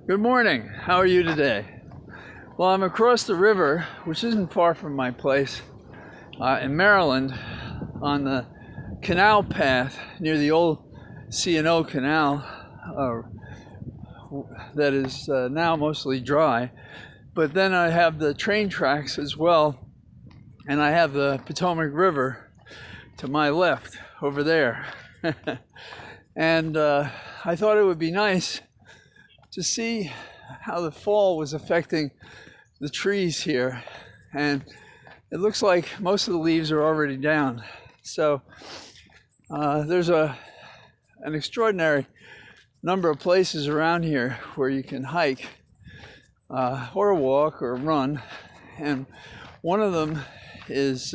Good morning. How are you today? Well, I'm across the river, which isn't far from my place, in Maryland, on the canal path near the old C&O Canal that is now mostly dry. But then I have the train tracks as well, and I have the Potomac River to my left over there. And I thought it would be nice to see how the fall was affecting the trees here. And it looks like most of the leaves are already down. So there's an extraordinary number of places around here where you can hike or walk or run. And one of them is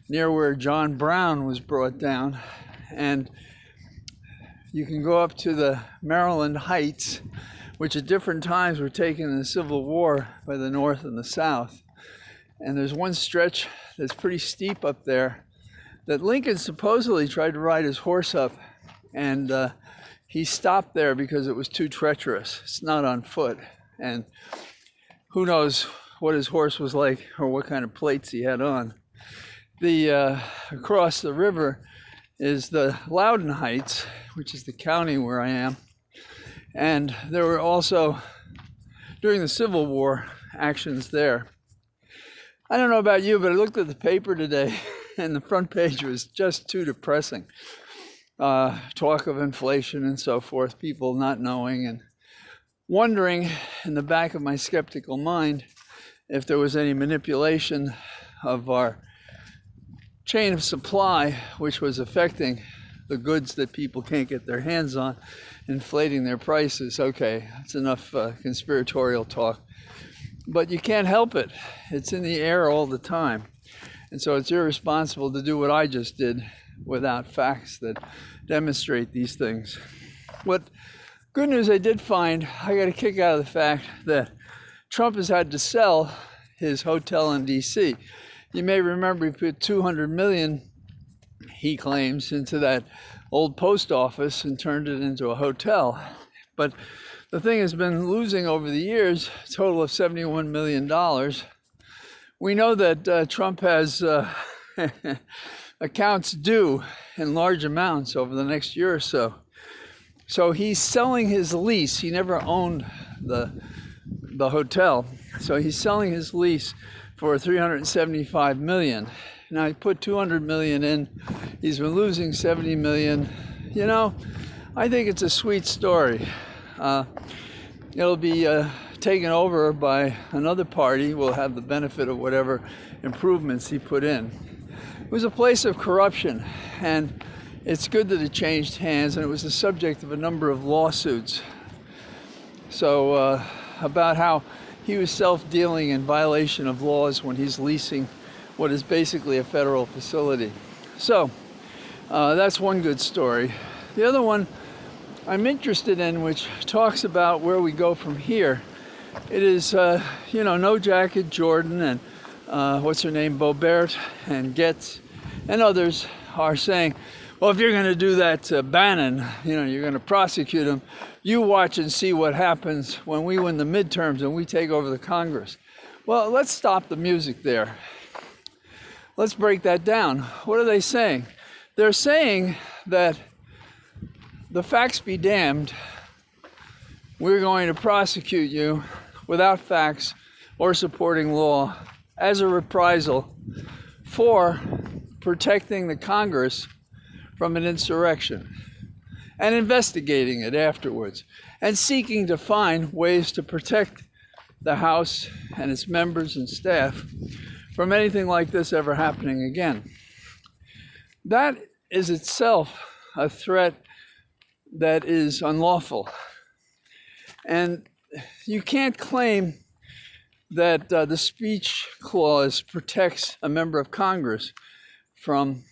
near where John Brown was brought down. And you can go up to the Maryland Heights, which at different times were taken in the Civil War by the North and the South. And there's one stretch that's pretty steep up there that Lincoln supposedly tried to ride his horse up, and he stopped there because it was too treacherous. It's not on foot, and who knows what his horse was like or what kind of plates he had on. Across the river is the Loudoun Heights, which is the county where I am. And there were also, during the Civil War, actions there. I don't know about you, but I looked at the paper today, and the front page was just too depressing. Talk of inflation and so forth, people not knowing and wondering in the back of my skeptical mind if there was any manipulation of our chain of supply, which was affecting the goods that people can't get their hands on, inflating their prices. Okay, that's enough conspiratorial talk. But you can't help it. It's in the air all the time. And so it's irresponsible to do what I just did without facts that demonstrate these things. What good news I did find, I got a kick out of the fact that Trump has had to sell his hotel in D.C. You may remember he put $200 million, he claims, into that old post office and turned it into a hotel. But the thing has been losing over the years a total of $71 million. We know that Trump has accounts due in large amounts over the next year or so. So he's selling his lease. He never owned the hotel. So he's selling his lease for $375 million. Now he put $200 million in. He's been losing $70 million. You know, I think it's a sweet story. It'll be taken over by another party. We'll have the benefit of whatever improvements he put in. It was a place of corruption, and it's good that it changed hands, and it was the subject of a number of lawsuits. So about how he was self-dealing in violation of laws when he's leasing what is basically a federal facility. So that's one good story. The other one I'm interested in, which talks about where we go from here, it is, No Jacket Jordan and what's her name, Boebert and Getz and others are saying, well, if you're going to do that to Bannon, you're going to prosecute him, you watch and see what happens when we win the midterms and we take over the Congress. Well, let's stop the music there. Let's break that down. What are they saying? They're saying that the facts be damned, we're going to prosecute you without facts or supporting law as a reprisal for protecting the Congress from an insurrection and investigating it afterwards and seeking to find ways to protect the House and its members and staff from anything like this ever happening again. That is itself a threat that is unlawful. And you can't claim that the speech clause protects a member of Congress from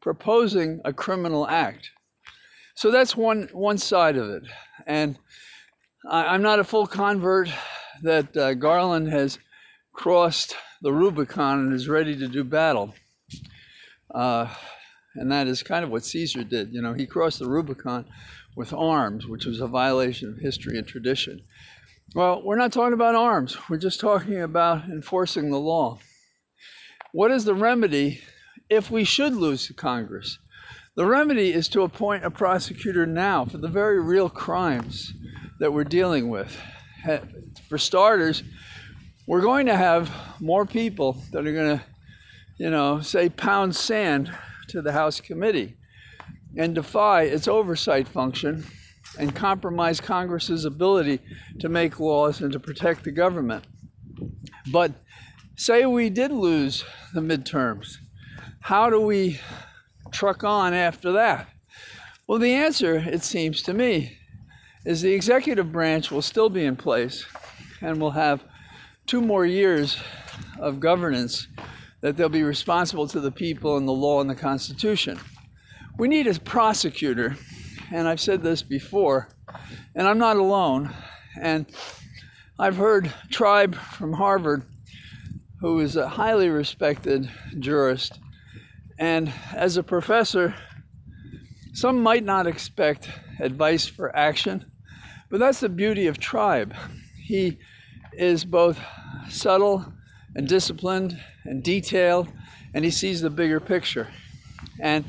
proposing a criminal act. So that's one side of it. And I'm not a full convert that Garland has crossed the Rubicon and is ready to do battle. And that is kind of what Caesar did. He crossed the Rubicon with arms, which was a violation of history and tradition. Well, we're not talking about arms. We're just talking about enforcing the law. What is the remedy if we should lose to Congress? The remedy is to appoint a prosecutor now for the very real crimes that we're dealing with. For starters, we're going to have more people that are going to, say pound sand to the House committee and defy its oversight function and compromise Congress's ability to make laws and to protect the government. But say we did lose the midterms, how do we truck on after that? Well, the answer, it seems to me, is the executive branch will still be in place and will have 2 more years of governance that they'll be responsible to the people and the law and the Constitution. We need a prosecutor, and I've said this before, and I'm not alone, and I've heard Tribe from Harvard, who is a highly respected jurist, and as a professor, some might not expect advice for action, but that's the beauty of Tribe. He is both subtle and disciplined and detailed, and he sees the bigger picture. And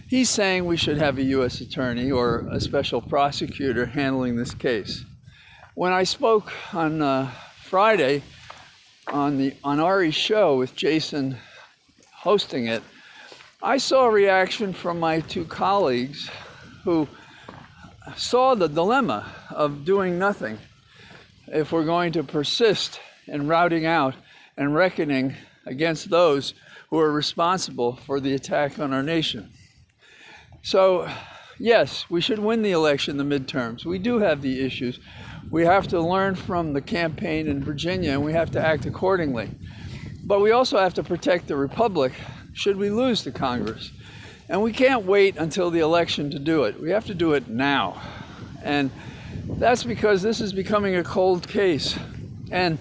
he's saying we should have a U.S. attorney or a special prosecutor handling this case. When I spoke on Friday on Ari's show with Jason hosting it, I saw a reaction from my 2 colleagues who saw the dilemma of doing nothing if we're going to persist in routing out and reckoning against those who are responsible for the attack on our nation. So, yes, we should win the election, the midterms. We do have the issues. We have to learn from the campaign in Virginia, and we have to act accordingly. But we also have to protect the republic should we lose to Congress. And we can't wait until the election to do it. We have to do it now. And that's because this is becoming a cold case. And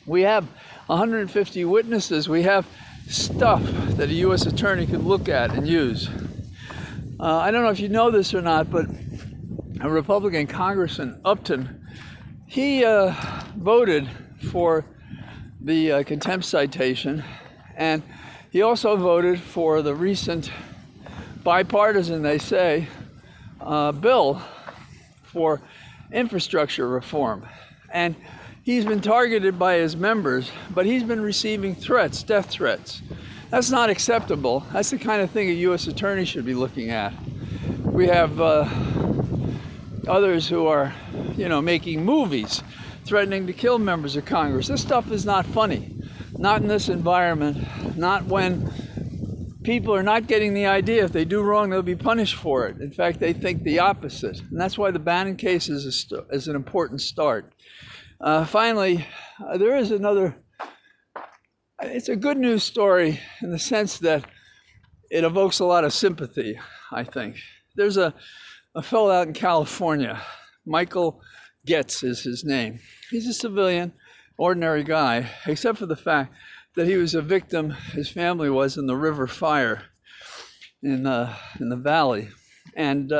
we have 150 witnesses. We have stuff that a U.S. attorney could look at and use. I don't know if you know this or not, but a Republican Congressman, Upton, he voted for the contempt citation, and he also voted for the recent bipartisan, they say, bill for infrastructure reform. And he's been targeted by his members, but he's been receiving threats, death threats. That's not acceptable. That's the kind of thing a U.S. attorney should be looking at. We have others who are, making movies threatening to kill members of Congress. This stuff is not funny. Not in this environment. Not when people are not getting the idea if they do wrong, they'll be punished for it. In fact, they think the opposite. And that's why the Bannon case is an important start. Finally, there is another. It's a good news story in the sense that it evokes a lot of sympathy, I think. There's a fellow out in California, Michael Getz is his name. He's a civilian, ordinary guy, except for the fact that he was a victim, his family was, in the river fire in the valley. And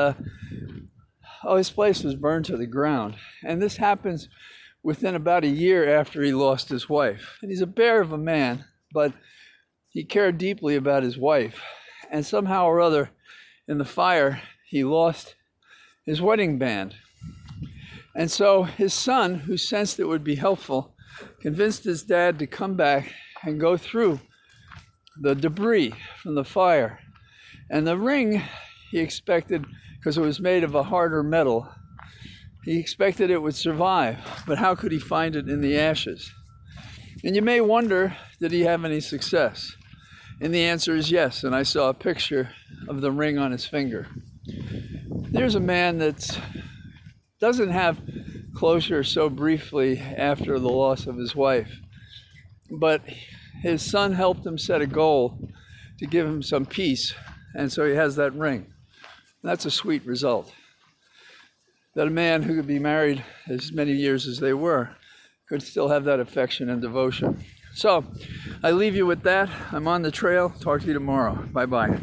his place was burned to the ground. And this happens within about a year after he lost his wife. And he's a bear of a man, but he cared deeply about his wife. And somehow or other, in the fire, he lost his wedding band. And so his son, who sensed it would be helpful, convinced his dad to come back and go through the debris from the fire. And the ring, he expected, because it was made of a harder metal, he expected it would survive, but how could he find it in the ashes? And you may wonder, did he have any success? And the answer is yes, and I saw a picture of the ring on his finger. There's a man that doesn't have closure so briefly after the loss of his wife, but his son helped him set a goal to give him some peace, and so he has that ring. That's a sweet result. That a man who could be married as many years as they were could still have that affection and devotion. So I leave you with that. I'm on the trail. Talk to you tomorrow. Bye-bye.